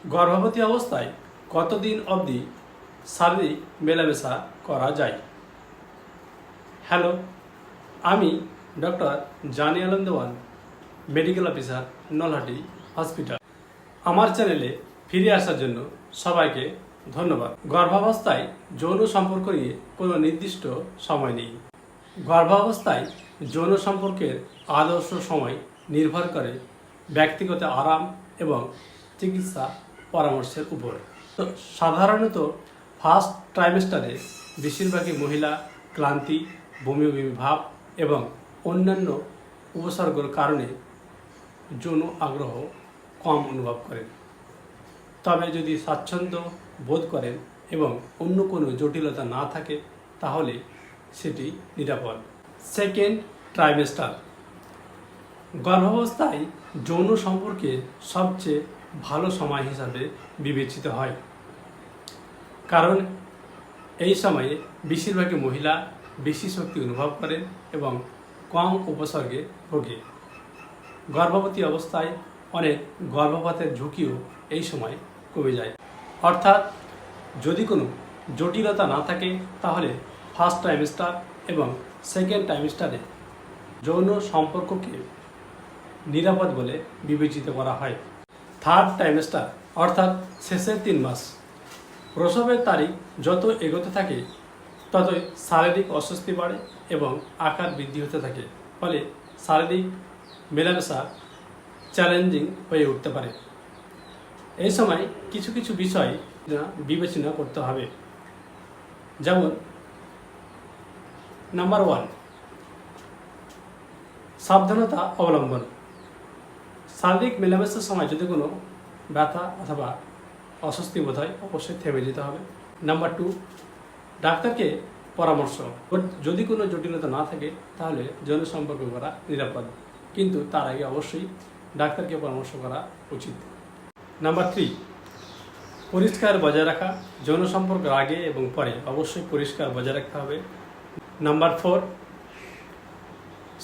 গর্ভবতী অবস্থায় কতদিন অবধি শারীরিক মেলামেশা করা যায়? হ্যালো, আমি ডক্টর জানি আলম দেওয়ান, মেডিকেল অফিসার, নলহাটি হসপিটাল। আমার চ্যানেলে ফিরে আসার জন্য সবাইকে ধন্যবাদ। গর্ভাবস্থায় যৌন সম্পর্ক নিয়ে কোনো নির্দিষ্ট সময় নেই। গর্ভাবস্থায় যৌন সম্পর্কের আদর্শ সময় নির্ভর করে ব্যক্তিগত আরাম এবং চিকিৎসা পরামর্শের উপর। তো সাধারণত ফার্স্ট ট্রাইমেস্টারে বেশিরভাগই মহিলা ক্লান্তি, বমি বমি ভাব এবং অন্যান্য উপসর্গের কারণে যৌন আগ্রহ কম অনুভব করেন। তবে যদি স্বাচ্ছন্দ্য বোধ করেন এবং অন্য কোনো জটিলতা না থাকে তাহলে সেটি নিরাপদ। সেকেন্ড ট্রাইমেস্টার গর্ভাবস্থায় যৌন সম্পর্কে সবচেয়ে ভালো সময় হিসাবে বিবেচিত হয়, কারণ এই সময়ে বেশিরভাগই মহিলা বেশি শক্তি অনুভব করেন এবং কম উপসর্গে ভোগে। গর্ভবতী অবস্থায় অনেক গর্ভপাতের ঝুঁকিও এই সময় কমে যায়। অর্থাৎ যদি কোনো জটিলতা না থাকে তাহলে ফার্স্ট ট্রাইমেস্টার এবং সেকেন্ড ট্রাইমেস্টারে যৌন সম্পর্ককে নিরাপদ বলে বিবেচিত করা হয়। থার্ড ট্রাইমেস্টার অর্থাৎ শেষের 3 মাস। প্রসবের তারিখ যত এগোতে থাকে ততই শারীরিক অস্বস্তি বাড়ে এবং আকার বৃদ্ধি হতে থাকে, ফলে শারীরিক মেলামেশা চ্যালেঞ্জিং হয়ে উঠতে পারে। এই সময় কিছু কিছু বিষয় বিবেচনা করতে হবে, যেমন নাম্বার 1, সাবধানতা অবলম্বন। শারীরিক মেলামেশার সময় যদি কোনো ব্যথা অথবা অস্বস্তি বোধ হয় অবশ্যই থেমে যেতে হবে। নাম্বার 2, ডাক্তারকে পরামর্শ। যদি কোনো জটিলতা না থাকে তাহলে যৌন সম্পর্ক করা নিরাপদ, কিন্তু তার আগে অবশ্যই ডাক্তারকে পরামর্শ করা উচিত। নাম্বার 3, পরিষ্কার বজায় রাখা। যৌন সম্পর্কের আগে এবং পরে অবশ্যই পরিষ্কার বজায় রাখতে হবে। নাম্বার 4,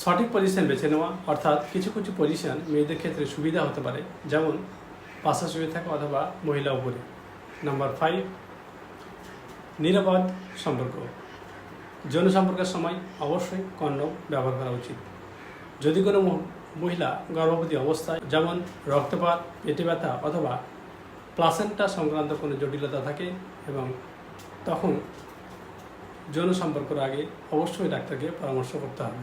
সঠিক পজিশন বেছে নেওয়া, অর্থাৎ কিছু কিছু পজিশন মেয়েদের ক্ষেত্রে সুবিধা হতে পারে, যেমন পাশা শুয়ে থাকা অথবা মহিলা উপরে। নাম্বার 5, নিরাপদ সম্পর্ক। যৌন সম্পর্কের সময় অবশ্যই কন্ডম ব্যবহার করা উচিত। যদি কোনো মহিলা গর্ভবতী অবস্থায়, যেমন রক্তপাত, পেটে ব্যথা অথবা প্লাসেন্টা সংক্রান্ত কোনো জটিলতা থাকে এবং তখন যৌন সম্পর্কের আগে অবশ্যই ডাক্তারকে পরামর্শ করতে হবে।